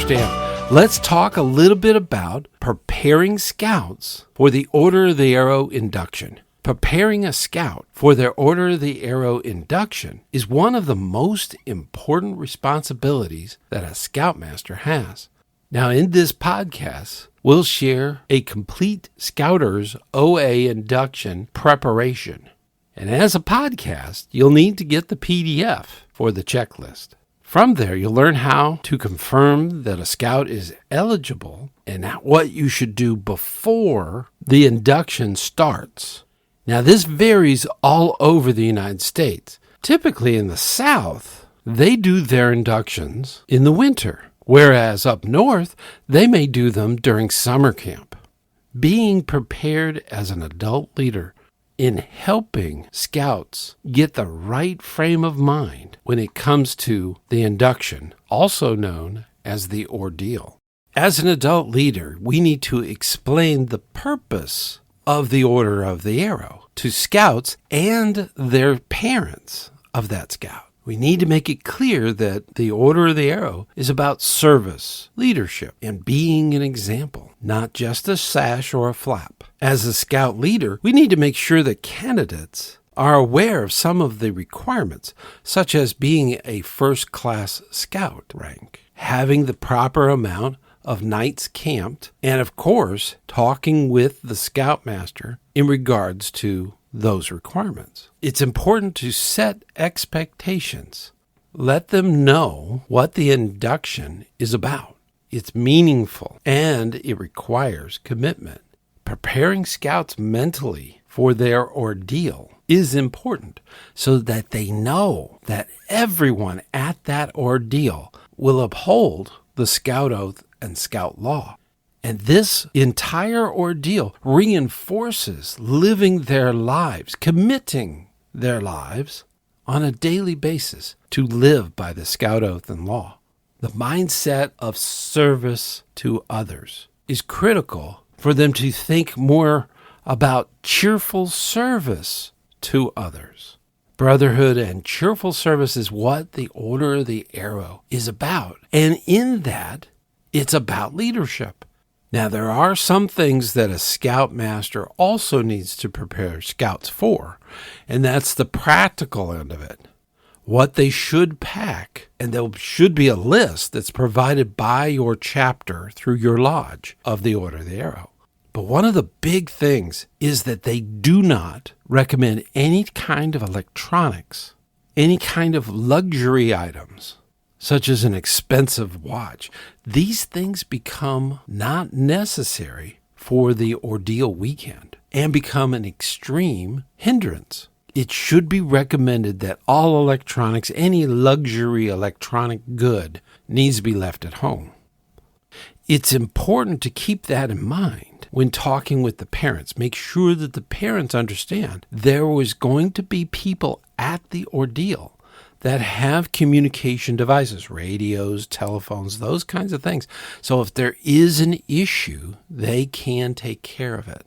ScouterStan. Let's talk a little bit about preparing scouts for the Order of the Arrow induction. Preparing a scout for their Order of the Arrow induction is one of the most important responsibilities that a scoutmaster has. Now, in this podcast, we'll share a complete Scouter's OA induction preparation. And as a podcast, you'll need to get the PDF for the checklist. From there, you'll learn how to confirm that a scout is eligible and what you should do before the induction starts. Now, this varies all over the United States. Typically in the South, they do their inductions in the winter, whereas up north, they may do them during summer camp. Being prepared as an adult leader in helping scouts get the right frame of mind when it comes to the induction, also known as the ordeal. As an adult leader, we need to explain the purpose of the Order of the Arrow to scouts and their parents of that scout. We need to make it clear that the Order of the Arrow is about service, leadership, and being an example, not just a sash or a flap. As a scout leader, we need to make sure that candidates are aware of some of the requirements, such as being a first-class scout rank, having the proper amount of nights camped, and of course, talking with the scoutmaster in regards to those requirements. It's important to set expectations. Let them know what the induction is about. It's meaningful and it requires commitment. Preparing scouts mentally for their ordeal is important so that they know that everyone at that ordeal will uphold the scout oath and scout law. And this entire ordeal reinforces living their lives, committing their lives on a daily basis to live by the scout oath and law. The mindset of service to others is critical for them to think more about cheerful service to others. Brotherhood and cheerful service is what the Order of the Arrow is about. And in that, it's about leadership. Now, there are some things that a scoutmaster also needs to prepare scouts for, and that's the practical end of it. What they should pack, and there should be a list that's provided by your chapter through your lodge of the Order of the Arrow. But one of the big things is that they do not recommend any kind of electronics, any kind of luxury items, such as an expensive watch. These things become not necessary for the ordeal weekend and become an extreme hindrance. It should be recommended that all electronics, any luxury electronic good, needs to be left at home. It's important to keep that in mind when talking with the parents. Make sure that the parents understand there was going to be people at the ordeal that have communication devices, radios, telephones, those kinds of things. So if there is an issue, they can take care of it.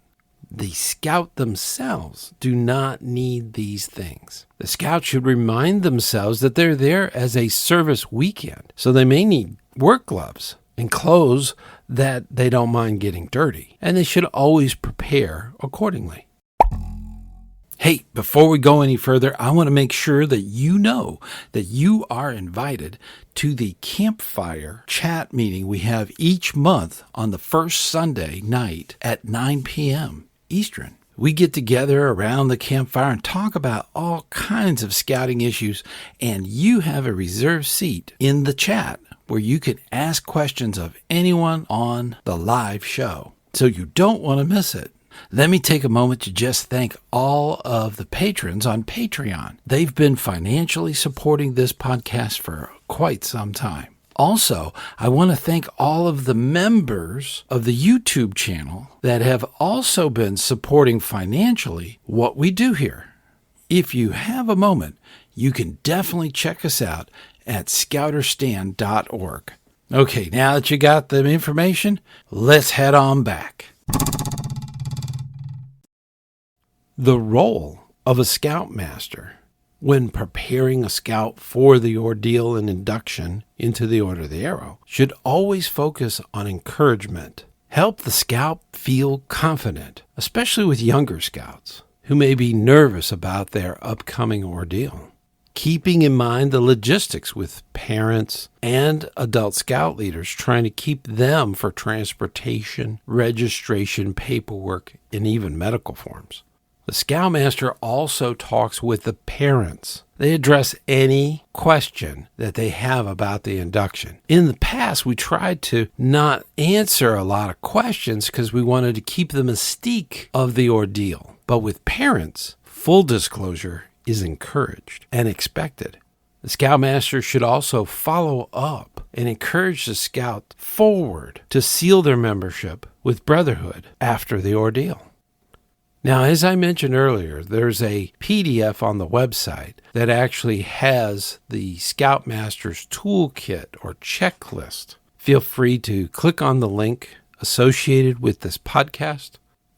The scout themselves do not need these things. The scout should remind themselves that they're there as a service weekend, so they may need work gloves and clothes that they don't mind getting dirty, and they should always prepare accordingly. Hey, before we go any further, I want to make sure that you know that you are invited to the campfire chat meeting we have each month on the first Sunday night at 9 p.m. Eastern. We get together around the campfire and talk about all kinds of scouting issues, and you have a reserved seat in the chat where you can ask questions of anyone on the live show. So you don't want to miss it. Let me take a moment to just thank all of the patrons on Patreon. They've been financially supporting this podcast for quite some time. Also, I want to thank all of the members of the YouTube channel that have also been supporting financially what we do here. If you have a moment, you can definitely check us out at ScouterStan.org. Okay, now that you got the information, let's head on back. The role of a scoutmaster when preparing a scout for the ordeal and induction into the Order of the Arrow should always focus on encouragement. Help the scout feel confident, especially with younger scouts who may be nervous about their upcoming ordeal. Keeping in mind the logistics with parents and adult scout leaders trying to keep them for transportation, registration, paperwork, and even medical forms. The Scoutmaster also talks with the parents. They address any question that they have about the induction. In the past, we tried to not answer a lot of questions because we wanted to keep the mystique of the ordeal. But with parents, full disclosure is encouraged and expected. The Scoutmaster should also follow up and encourage the scout forward to seal their membership with Brotherhood after the ordeal. Now, as I mentioned earlier, there's a PDF on the website that actually has the Scoutmaster's toolkit or checklist. Feel free to click on the link associated with this podcast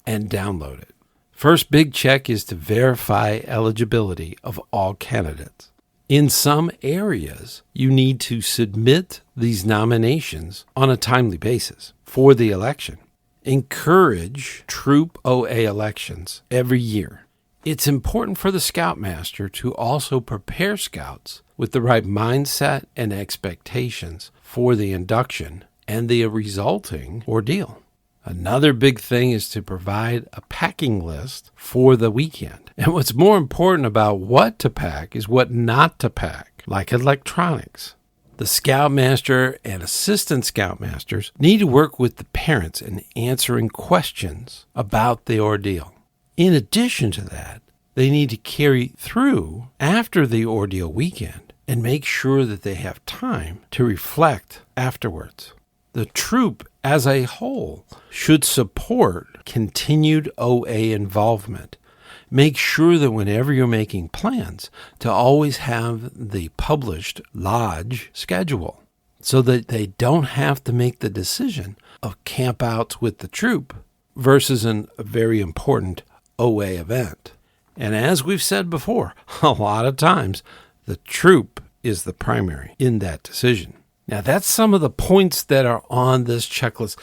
and download it. First big check is to verify eligibility of all candidates. In some areas, you need to submit these nominations on a timely basis for the election. Encourage troop OA elections every year. It's important for the Scoutmaster to also prepare scouts with the right mindset and expectations for the induction and the resulting ordeal. Another big thing is to provide a packing list for the weekend. And what's more important about what to pack is what not to pack, like electronics. The Scoutmaster and assistant Scoutmasters need to work with the parents in answering questions about the ordeal. In addition to that, they need to carry through after the ordeal weekend and make sure that they have time to reflect afterwards. The troop as a whole should support continued OA involvement. Make sure that whenever you're making plans to always have the published lodge schedule so that they don't have to make the decision of campouts with the troop versus a very important OA event. And as we've said before, a lot of times the troop is the primary in that decision. Now, that's some of the points that are on this checklist.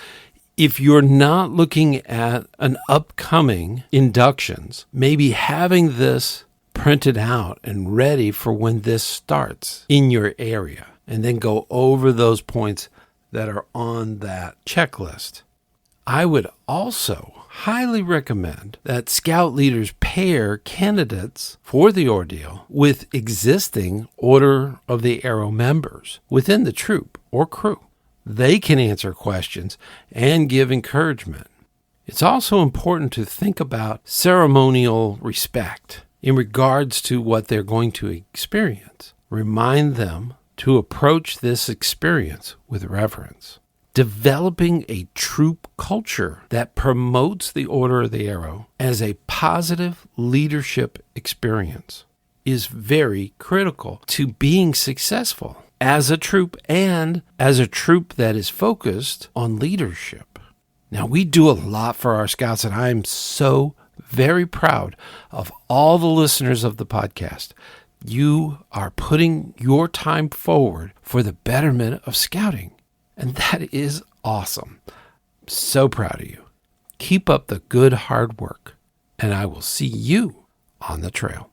If you're not looking at an upcoming inductions, maybe having this printed out and ready for when this starts in your area, and then go over those points that are on that checklist. I would also highly recommend that scout leaders pair candidates for the ordeal with existing Order of the Arrow members within the troop or crew. They can answer questions and give encouragement. It's also important to think about ceremonial respect in regards to what they're going to experience. Remind them to approach this experience with reverence. Developing a troop culture that promotes the Order of the Arrow as a positive leadership experience is very critical to being successful as a troop and as a troop that is focused on leadership. Now, we do a lot for our scouts, and I'm so very proud of all the listeners of the podcast. You are putting your time forward for the betterment of scouting, and that is awesome. I'm so proud of you. Keep up the good hard work, and I will see you on the trail.